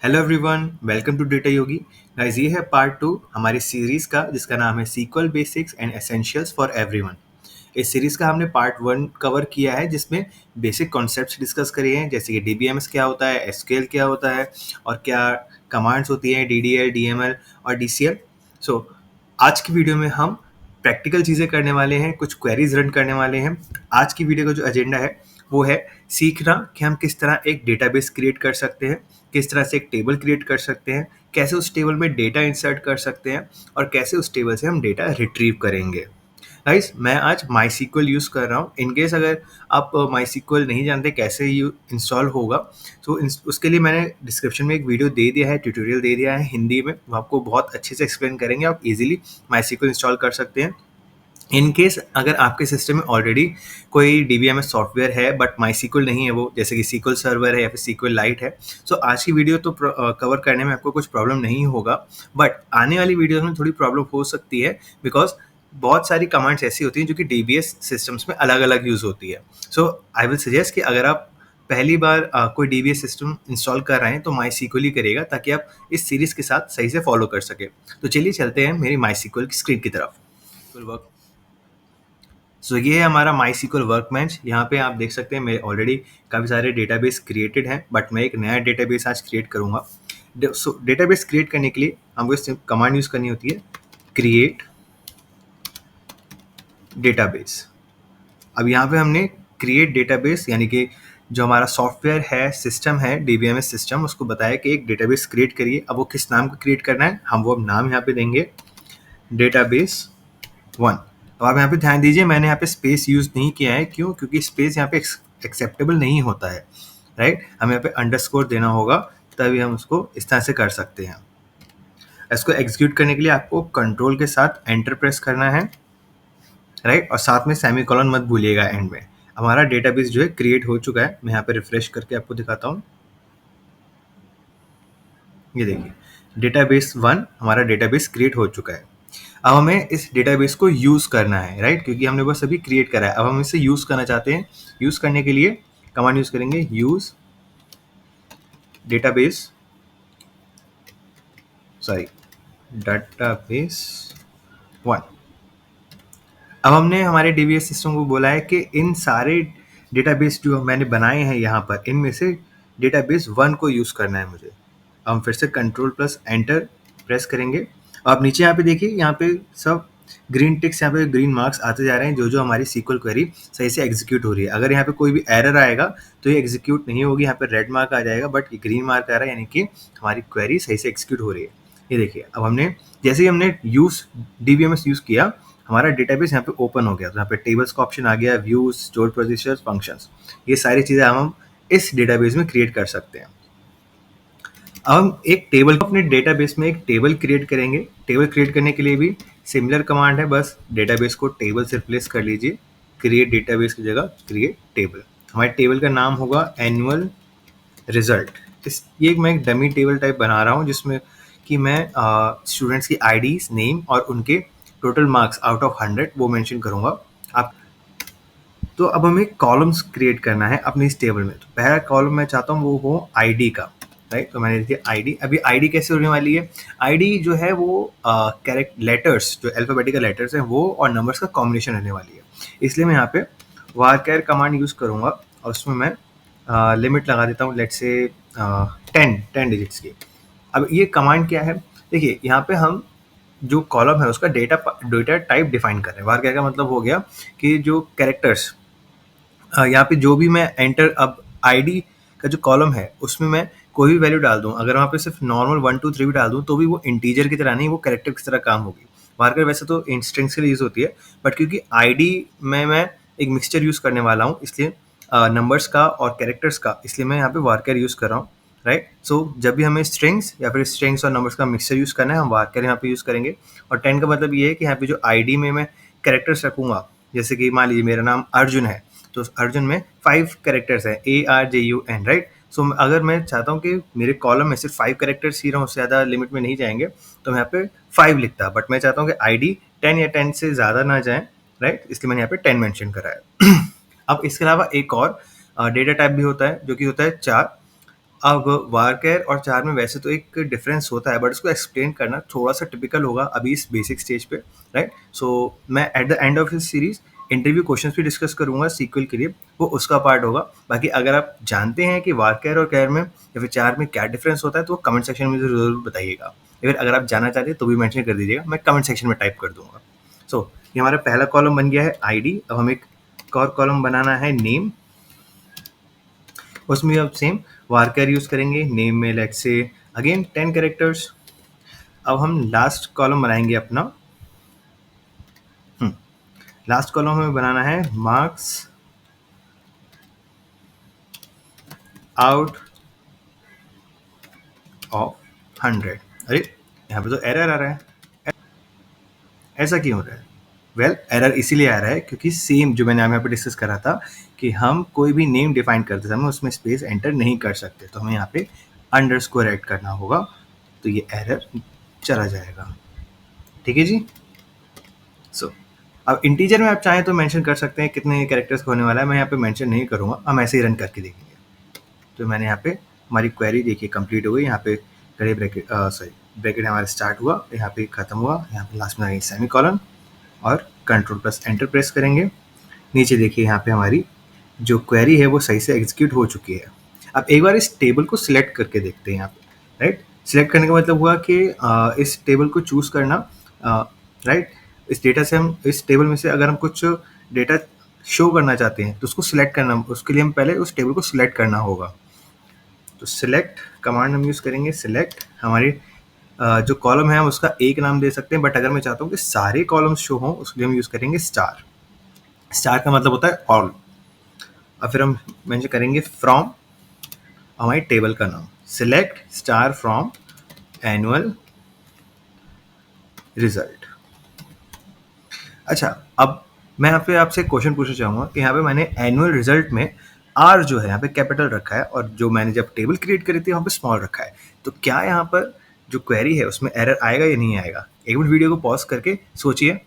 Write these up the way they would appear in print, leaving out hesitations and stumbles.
Hello everyone, welcome to data Yogi. Guys, ये है part two हमारी सीरीज का जिसका नाम है SQL basics and essentials for everyone. इस सीरीज का हमने पार्ट वन कवर किया है जिसमें बेसिक कॉन्सेप्ट्स डिस्कस करे हैं, जैसे कि डीबीएमएस क्या होता है, एसक्यूएल क्या होता है और क्या कमांड्स होती हैं, डीडीएल, डीएमएल और डीसीएल। सो आज की वीडियो में हम प्रैक्टिकल चीज़ें करने वाले हैं, कुछ क्वेरीज रन करने वाले हैं। आज की वीडियो का जो एजेंडा है वो है सीखना कि हम किस तरह एक डेटाबेस क्रिएट कर सकते हैं, किस तरह से एक टेबल क्रिएट कर सकते हैं, कैसे उस टेबल में डेटा इंसर्ट कर सकते हैं और कैसे उस टेबल से हम डेटा रिट्रीव करेंगे। गाइस, मैं आज माई सीक्वल यूज़ कर रहा हूँ। इनकेस अगर आप माई सीक्वल नहीं जानते कैसे इंस्टॉल होगा, तो उसके लिए मैंने डिस्क्रिप्शन में एक वीडियो दे दिया है, ट्यूटोरियल दे दिया है हिंदी में। वो आपको बहुत अच्छे से एक्सप्लेन करेंगे, आप इजीली माई सीक्वल इंस्टॉल कर सकते हैं। इन केस अगर आपके सिस्टम में ऑलरेडी कोई डीबीएमएस सॉफ्टवेयर है बट माई सीक्वल नहीं है, वो जैसे कि सीक्वल सर्वर है या फिर सीक्वल लाइट है, सो आज की वीडियो तो कवर करने में आपको कुछ प्रॉब्लम नहीं होगा। बट आने वाली वीडियो में थोड़ी प्रॉब्लम हो सकती है, बिकॉज बहुत सारी कमांड्स ऐसी होती हैं जो कि डीबीएस सिस्टम्स में अलग अलग यूज़ होती है। सो आई विल सजेस्ट कि अगर आप पहली बार कोई डीबीएस सिस्टम इंस्टॉल कर रहे हैं तो माई सीक्वल ही करिएगा, ताकि आप इस सीरीज़ के साथ सही से फॉलो कर सके। तो चलिए चलते हैं मेरी माई सीक्वल की स्क्रीन की तरफ। वर्क सो ये है हमारा माई सीक्वल वर्कबेंच। यहाँ पे आप देख सकते हैं मेरे ऑलरेडी काफ़ी सारे डेटाबेस क्रिएटेड हैं, बट मैं एक नया डेटाबेस आज क्रिएट करूँगा। सो डेटाबेस क्रिएट करने के लिए हमको इस कमांड यूज़ करनी होती है, क्रिएट डेटाबेस। अब यहाँ पे हमने क्रिएट डेटाबेस यानी कि जो हमारा सॉफ्टवेयर है, सिस्टम है, डीबीएमएस सिस्टम, उसको बताया कि एक डेटाबेस क्रिएट करिए। अब वो किस नाम को क्रिएट करना है, हम वो नाम यहाँ पे देंगे डेटाबेस 1। अब आप यहाँ पे ध्यान दीजिए, मैंने यहाँ पे स्पेस यूज़ नहीं किया है। क्यों? क्योंकि स्पेस यहाँ पे एक्सेप्टेबल नहीं होता है, राइट। हमें यहाँ पे अंडरस्कोर देना होगा, तभी हम उसको इस तरह से कर सकते हैं। इसको एग्जीक्यूट करने के लिए आपको कंट्रोल के साथ एंटर प्रेस करना है, राइट, और साथ में सेमीकोलन मत भूलिएगा एंड में। हमारा डेटाबेस जो है क्रिएट हो चुका है। मैं यहाँ पे रिफ्रेश करके आपको दिखाता हूँ। ये देखिए, डेटाबेस 1 हमारा डेटाबेस क्रिएट हो चुका है। अब हमें इस डेटाबेस को यूज़ करना है, राइट, क्योंकि हमने बस अभी क्रिएट करा है। अब हम इसे यूज़ करना चाहते हैं। यूज़ करने के लिए कमांड यूज़ करेंगे, यूज़ डेटाबेस डेटाबेस 1। अब हमने हमारे डीबीएस सिस्टम को बोला है कि इन सारे डेटाबेस जो मैंने बनाए हैं यहाँ पर, इनमें से डेटाबेस 1 को यूज़ करना है मुझे। हम फिर से कंट्रोल प्लस एंटर प्रेस करेंगे। आप नीचे यहाँ पे देखिए, यहाँ पे सब ग्रीन टिक्स, यहाँ पे ग्रीन मार्क्स आते जा रहे हैं, जो जो हमारी सीक्वल क्वेरी सही से एग्जीक्यूट हो रही है। अगर यहाँ पे कोई भी एरर आएगा तो ये एग्जीक्यूट नहीं होगी, यहाँ पे रेड मार्क आ जाएगा, बट ये ग्रीन मार्क आ रहा है, यानी कि हमारी क्वेरी सही से एग्जीक्यूट हो रही है। ये देखिए, अब हमने जैसे ही हमने डीबीएमएस यूज़ किया, हमारा डेटाबेस यहाँ पे ओपन हो गया। तो यहाँ पे टेबल्स का ऑप्शन आ गया, व्यूज, स्टोर पोजीशंस, फंक्शंस। ये सारी चीज़ें हम इस डेटाबेस में क्रिएट कर सकते हैं। अब हम एक टेबल को अपने डेटाबेस में एक टेबल क्रिएट करेंगे। टेबल क्रिएट करने के लिए भी सिमिलर कमांड है, बस डेटाबेस को टेबल से रिप्लेस कर लीजिए। क्रिएट डेटाबेस की जगह क्रिएट टेबल। हमारे टेबल का नाम होगा एनुअल रिजल्ट। ये मैं एक डमी टेबल टाइप बना रहा हूँ, जिसमें कि मैं स्टूडेंट्स की आईडीज, नेम और उनके टोटल मार्क्स आउट ऑफ 100 वो मेंशन करूँगा। आप तो अब हमें कॉलम्स क्रिएट करना है अपनी इस टेबल में। तो पहला कॉलम मैं चाहता हूँ वो हो आईडी का, राइट। तो मैंने देखिए आईडी। अभी आईडी कैसे होने वाली है, आईडी जो है वो कैरेक्ट लेटर्स, जो अल्फाबेटिकल लेटर्स हैं वो और नंबर्स का कॉम्बिनेशन रहने वाली है। इसलिए मैं यहाँ पे varchar कमांड यूज़ करूँगा और उसमें मैं लिमिट लगा देता हूँ, लेट्स से 10 डिजिट्स की। अब ये कमांड क्या है, देखिए यहाँ पे हम जो कॉलम है उसका डेटा टाइप डिफाइन कर रहे हैं। varchar का मतलब हो गया कि जो कैरेक्टर्स, यहाँ पे जो भी मैं एंटर, अब आईडी का जो कॉलम है उसमें मैं कोई भी वैल्यू डाल दूँ, अगर वहाँ पे सिर्फ नॉर्मल 1 2 3 भी डाल दूँ तो भी वो इंटीजर की तरह नहीं, वो कैरेक्टर की तरह काम होगी। varchar वैसे तो स्ट्रिंग्स के लिए यूज़ होती है, बट क्योंकि आईडी में मैं एक मिक्सचर यूज़ करने वाला हूँ, इसलिए नंबर्स का और कैरेक्टर्स का, इसलिए मैं यहाँ पे varchar यूज़ कर रहा हूँ, राइट। सो जब भी हमें स्ट्रिंग्स या फिर स्ट्रिंग्स और नंबर्स का मिक्सचर यूज़ करना है, हम varchar यहाँ पे यूज़ करेंगे। और 10 का मतलब ये है कि यहाँ पे जो आईडी में मैं कैरेक्टर्स रखूँगा, जैसे कि मान लीजिए मेरा नाम अर्जुन है, तो अर्जुन में 5 कैरेक्टर्स हैं, ARJUN, राइट। सो अगर मैं चाहता हूँ कि मेरे कॉलम में सिर्फ 5 कैरेक्टर्स ही रहूँ, उससे ज़्यादा लिमिट में नहीं जाएंगे, तो मैं यहाँ पे 5 लिखता, बट मैं चाहता हूँ कि आईडी 10 या 10 से ज़्यादा ना जाए, राइट, इसलिए मैंने यहाँ पे 10 मेंशन करा है। अब इसके अलावा एक और डेटा टाइप भी होता है, जो कि होता है चार। अब वारकेर और चार में वैसे तो एक डिफरेंस होता है, बट उसको एक्सप्लेन करना थोड़ा सा टिपिकल होगा अभी इस बेसिक स्टेज पे, राइट। सो मैं at the end of this series interview questions भी डिस्कस करूंगा सीक्वल के लिए, वो उसका पार्ट होगा। बाकी अगर आप जानते हैं कि वारकेर और कैर में या फिर चार में क्या डिफरेंस होता है तो कमेंट सेक्शन में जरूर बताइएगा, या फिर अगर आप जानना चाहते हैं तो भी मेंशन कर दीजिएगा, मैं कमेंट सेक्शन में टाइप कर दूंगा। सो ये हमारा पहला कॉलम बन गया है आईडी। अब हमें एक और कॉलम बनाना है नेम, उसमें अब सेम वारकर यूज करेंगे। नेम में लेट्स से अगेन 10 कैरेक्टर्स। अब हम लास्ट कॉलम बनाएंगे अपना, लास्ट कॉलम हमें बनाना है मार्क्स आउट ऑफ 100। अरे यहाँ पे तो एरर आ रहा है, ऐसा क्यों हो रहा है? वेल एरर इसीलिए आ रहा है क्योंकि सेम जो मैंने यहाँ पे डिस्कस करा था कि हम कोई भी नेम डिफाइन करते समय उसमें स्पेस एंटर नहीं कर सकते, तो हमें यहाँ पे अंडरस्कोर ऐड करना होगा, तो ये एरर चला जाएगा। ठीक है जी। सो अब इंटीजर में आप चाहें तो मेंशन कर सकते हैं कितने कैरेक्टर्स होने वाला है, मैं यहाँ पे मेंशन नहीं करूँगा, हम ऐसे ही रन करके देखेंगे। तो मैंने यहाँ पे हमारी क्वेरी देखिए कंप्लीट हो गई। यहाँ पे कड़ी ब्रैकेट ब्रैकेट हमारा स्टार्ट हुआ, यहाँ पे ख़त्म हुआ, यहाँ पे लास्ट में आएंगे सेमी कॉलन और कंट्रोल प्लस एंटर प्रेस करेंगे। नीचे देखिए यहाँ पे हमारी जो क्वेरी है वो सही से एग्जीक्यूट हो चुकी है। अब एक बार इस टेबल को सिलेक्ट करके देखते हैं यहाँ पे, राइट। सिलेक्ट करने का मतलब हुआ कि इस टेबल को चूज करना, राइट। इस डेटा से हम इस टेबल में से अगर हम कुछ डेटा शो करना चाहते हैं तो उसको सिलेक्ट करना, उसके लिए हम पहले उस टेबल को सिलेक्ट करना होगा। तो सिलेक्ट कमांड हम यूज़ करेंगे। सिलेक्ट हमारी जो कॉलम है हम उसका एक नाम दे सकते हैं, बट अगर मैं चाहता हूँ कि सारे कॉलम्स शो हों उसके लिए हम यूज़ करेंगे स्टार। स्टार का मतलब होता है ऑल। और फिर हम मेंशन करेंगे फ्रॉम हमारी टेबल का नाम, select star from annual result. अच्छा, अब मैं यहाँ पे आपसे क्वेश्चन पूछना चाहूँगा कि यहाँ पे मैंने एनुअल रिजल्ट में आर जो है यहाँ पे कैपिटल रखा है और जो मैंने जब टेबल क्रिएट करी थी वहाँ पे स्मॉल रखा है, तो क्या यहाँ पर जो क्वेरी है उसमें एरर आएगा या नहीं आएगा? एक मिनट वीडियो को पॉज करके सोचिए।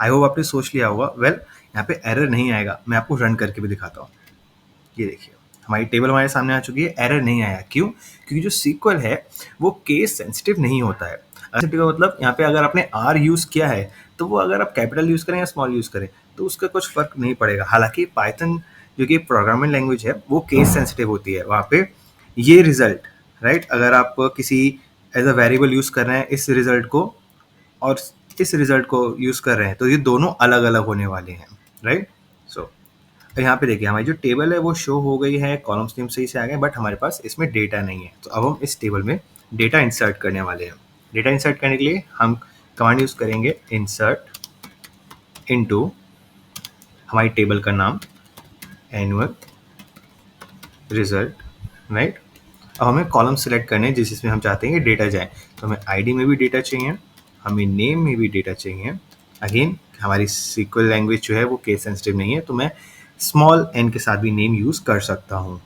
आई होप आपने सोच लिया होगा। वेल यहाँ पे एरर नहीं आएगा, मैं आपको रन करके भी दिखाता हूँ। ये देखिए हमारी टेबल हमारे सामने आ चुकी है, एरर नहीं आया। क्यों? क्योंकि जो सीक्वल है वो केस सेंसिटिव नहीं होता है। सेंसिटिव का मतलब यहाँ पे अगर आपने आर यूज़ किया है तो वो अगर आप कैपिटल यूज़ करें या स्मॉल यूज़ करें तो उसका कुछ फ़र्क नहीं पड़ेगा। हालांकि पाइथन जो कि प्रोग्रामिंग लैंग्वेज है वो केस सेंसिटिव होती है। वहाँ पे ये रिजल्ट, राइट, अगर आप किसी एज अ वेरिएबल यूज़ कर रहे हैं इस रिजल्ट को और इस रिजल्ट को यूज़ कर रहे हैं तो ये दोनों अलग अलग होने वाले हैं, राइट। सो यहाँ पे देखिए हमारी जो टेबल है वो शो हो गई है, कॉलम्स नेम सही से आ गए, बट हमारे पास इसमें डेटा नहीं है। तो अब हम इस टेबल में डेटा इंसर्ट करने वाले हैं। डेटा इंसर्ट करने के लिए हम कमांड यूज़ करेंगे इंसर्ट इनटू हमारी टेबल का नाम एनुअल रिजल्ट, राइट। अब हमें कॉलम सेलेक्ट करने हैं जिसमें हम चाहते हैं कि डेटा जाए। तो हमें आईडी में भी डेटा चाहिए, हमें नेम में भी डेटा चाहिए। अगेन हमारी सीक्वल लैंग्वेज जो है वो केस सेंसिटिव नहीं है, तो मैं स्मॉल एन के साथ भी नेम यूज़ कर सकता हूँ।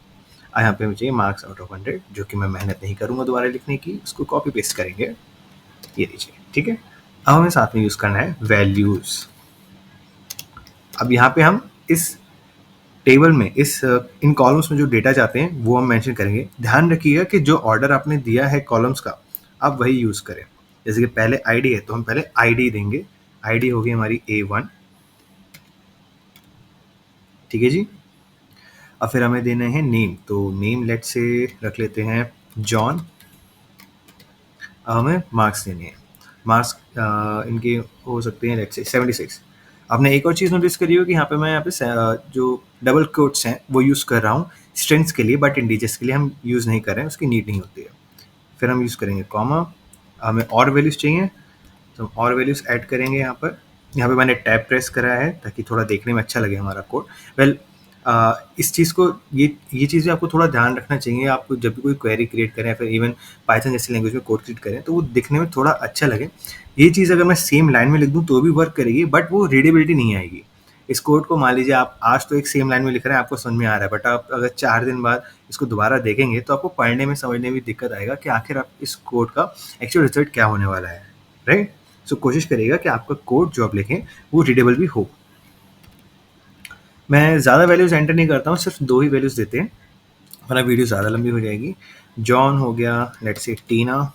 यहाँ पे मुझे मार्क्स आउट ऑफ 100, जो कि मैं मेहनत नहीं करूँगा दोबारा लिखने की, उसको कॉपी पेस्ट करेंगे। ये लीजिए, ठीक है। अब हमें साथ में यूज़ करना है वैल्यूज़। अब यहाँ पे हम इस टेबल में इन कॉलम्स में जो डेटा चाहते हैं वो हम मेंशन करेंगे। ध्यान रखिएगा कि जो ऑर्डर आपने दिया है कॉलम्स का आप वही यूज़ करें। जैसे कि पहले आईडी है तो हम पहले आईडी देंगे। आईडी होगी हमारी A1, ठीक है जी। अब फिर हमें देना है नेम, तो नेम लेट से रख लेते हैं जॉन। अब हमें मार्क्स देने हैं। मार्क्स इनके हो सकते हैं लेट से 76। आपने एक और चीज़ नोटिस करी हो कि यहाँ पे जो डबल कोट्स हैं वो यूज़ कर रहा हूँ स्ट्रिंग्स के लिए, बट इंटीजर्स के लिए हम यूज़ नहीं कर रहे हैं, उसकी नीड नहीं होती है। फिर हम यूज़ करेंगे कॉमा। हमें और वैल्यूज़ चाहिए तो हम और वैल्यूज़ ऐड करेंगे। यहाँ पे मैंने टैब प्रेस करा है ताकि थोड़ा देखने में अच्छा लगे हमारा कोड। वेल इस चीज़ को ये चीज़ें आपको थोड़ा ध्यान रखना चाहिए। आप जब भी कोई क्वेरी क्रिएट करें या फिर इवन पाइथन जैसी लैंग्वेज में कोड क्रिएट करें तो वो दिखने में थोड़ा अच्छा लगे। ये चीज़ अगर मैं सेम लाइन में लिख दूँ तो भी वर्क करेगी, बट वो रीडेबिलिटी नहीं आएगी। इस कोड को मान लीजिए आप आज तो एक सेम लाइन में लिख रहे हैं, आपको समझ में आ रहा है, बट आप अगर 4 दिन बाद इसको दोबारा देखेंगे तो आपको पढ़ने में समझने में दिक्कत आएगा कि आखिर आप इस कोड का एक्चुअल रिजल्ट क्या होने वाला है, राइट। सो कोशिश करिएगा कि आपका कोड जो आप लिखें वो रीडेबल भी हो। मैं ज़्यादा वैल्यूज़ एंटर नहीं करता हूँ, सिर्फ 2 ही वैल्यूज़ देते हैं। वरना वीडियो ज़्यादा लंबी हो जाएगी। जॉन हो गया, लेट्स से टीना,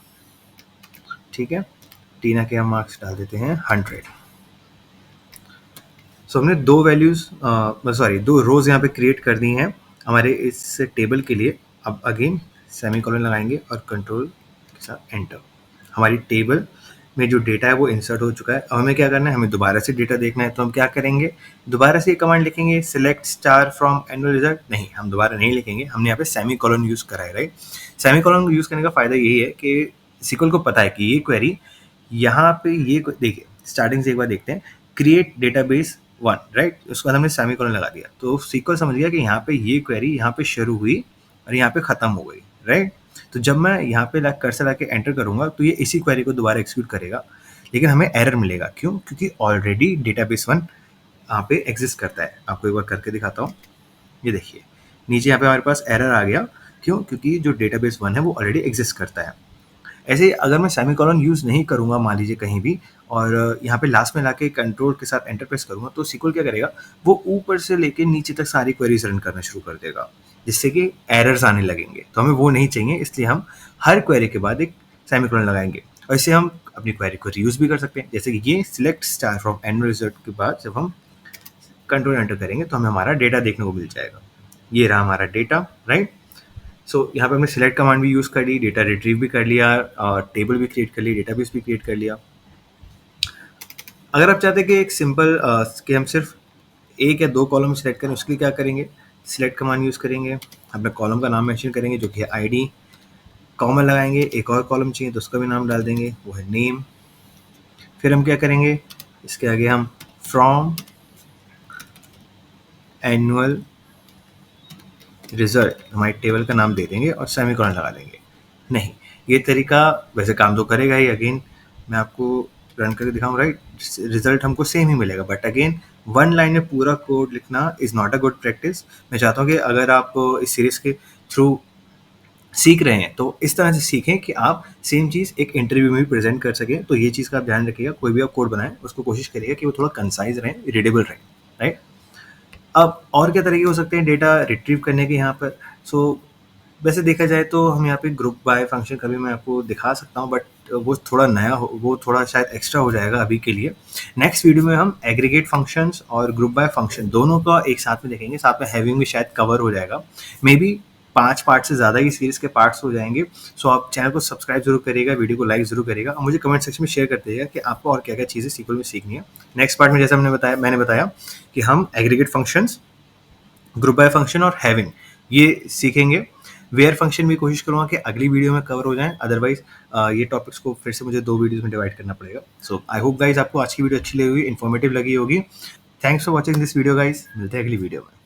ठीक है, टीना के हम मार्क्स डाल देते हैं 100। सो हमने दो वैल्यूज़ सॉरी 2 रोज़ यहाँ पे क्रिएट कर दी हैं हमारे इस टेबल के लिए। अब अगेन सेमीकोलन लगाएंगे और कंट्रोल के साथ एंटर। हमारी टेबल में जो डेटा है वो इंसर्ट हो चुका है। अब हमें क्या करना है, हमें दोबारा से डेटा देखना है, तो हम क्या करेंगे, दोबारा से ये कमांड लिखेंगे select star from annual result. नहीं, हम दोबारा नहीं लिखेंगे, हमने यहाँ पे सेमीकोलन यूज़ करा है, राइट। सेमीकोलन यूज़ करने का फ़ायदा यही है कि SQL को पता है कि ये क्वेरी यहाँ पे ये देखिए स्टार्टिंग से एक बार देखते हैं, क्रिएट डेटाबेस 1, राइट, उसके बाद हमने सेमीकोलन लगा दिया, तो SQL समझ गया कि यहाँ पे ये क्वेरी यहाँ पे शुरू हुई और यहाँ पे ख़त्म हो गई, राइट। तो जब मैं यहाँ पे कर्सर लाके एंटर करूँगा तो ये इसी क्वेरी को दोबारा एग्जीक्यूट करेगा, लेकिन हमें एरर मिलेगा। क्यों? क्योंकि ऑलरेडी डेटाबेस 1 यहाँ पे एग्जिस्ट करता है। आपको एक बार करके दिखाता हूँ। ये देखिए नीचे यहाँ पे हमारे पास एरर आ गया। क्यों? क्योंकि जो डेटाबेस 1 है वो ऑलरेडी एग्जिस्ट करता है। ऐसे अगर मैं सेमीकोलन यूज़ नहीं करूँगा मान लीजिए कहीं भी, और यहाँ पे लास्ट में लाके कंट्रोल के साथ एंटर प्रेस करूँगा, तो SQL क्या करेगा, वो ऊपर से लेके नीचे तक सारी क्वेरीज रन करना शुरू कर देगा, जिससे कि एरर्स आने लगेंगे। तो हमें वो नहीं चाहिए, इसलिए हम हर क्वेरी के बाद एक सेमीकोलन लगाएंगे, और इससे हम अपनी क्वेरी को रीयूज़ भी कर सकते हैं। जैसे कि ये select star from annual result के बाद जब हम कंट्रोल एंटर करेंगे तो हमें हमारा डेटा देखने को मिल जाएगा। ये रहा हमारा डेटा, राइट। सो यहाँ पे हमने सिलेक्ट कमांड भी यूज़ कर ली, डेटा रिट्रीव भी कर लिया, टेबल भी क्रिएट कर ली, डेटाबेस भी क्रिएट कर लिया। अगर आप चाहते हैं कि एक सिंपल कि हम सिर्फ एक या दो कॉलम सेलेक्ट करें, उसके लिए क्या करेंगे, सिलेक्ट कमांड यूज़ करेंगे, अपने कॉलम का नाम मेंशन करेंगे जो कि है ID, कॉमा लगाएंगे, एक और कॉलम चाहिए तो उसका भी नाम डाल देंगे, वो है नेम। फिर हम क्या करेंगे, इसके आगे हम फ्रॉम एनुअल रिजल्ट हमारी टेबल का नाम दे देंगे और सेमीकोलन लगा देंगे। नहीं, ये तरीका वैसे काम तो करेगा ही। अगेन मैं आपको रन करके दिखाऊँ, राइट, रिजल्ट हमको सेम ही मिलेगा, बट अगेन 1 लाइन में पूरा कोड लिखना is not a good practice. मैं चाहता हूँ कि अगर आप इस सीरीज़ के थ्रू सीख रहे हैं तो इस तरह से सीखें कि आप सेम चीज़ एक इंटरव्यू में भी प्रेजेंट कर सकें। तो ये चीज़ का आप ध्यान रखिएगा, कोई भी आप कोड बनाएं उसको कोशिश करिएगा कि वो थोड़ा कंसाइज रहे, रीडेबल रहे, राइट। अब और क्या तरीके हो सकते हैं डेटा रिट्रीव करने के यहाँ पर। सो वैसे देखा जाए तो हम यहाँ पे ग्रुप बाय फंक्शन कभी मैं आपको दिखा सकता हूँ, बट वो थोड़ा नया हो, वो थोड़ा शायद एक्स्ट्रा हो जाएगा अभी के लिए। नेक्स्ट वीडियो में हम एग्रीगेट फंक्शंस और ग्रुप बाय फंक्शन दोनों का एक साथ में देखेंगे, साथ में हैविंग भी शायद कवर हो जाएगा। मे बी 5 पार्ट से ज़्यादा ही सीरीज़ के पार्ट्स हो जाएंगे। सो आप चैनल को सब्सक्राइब जरूर करिएगा, वीडियो को लाइक जरूर करिएगा, और मुझे कमेंट सेक्शन में शेयर कर दीजिएगा कि आपको और क्या क्या चीज़ें SQL में सीखनी है। नेक्स्ट पार्ट में जैसे मैंने बताया कि हम aggregate functions, group by function और हैविंग ये सीखेंगे। वेयर फंक्शन भी कोशिश करूँगा कि अगली वीडियो में कवर हो जाए, अदरवाइज ये टॉपिक्स को फिर से मुझे 2 वीडियोस में डिवाइड करना पड़ेगा। सो आई होप गाइज आपको आज की वीडियो अच्छी लगी होगी, इन्फॉर्मेटिव लगी होगी। Thanks for watching this video guys, मिलते हैं अगली वीडियो में।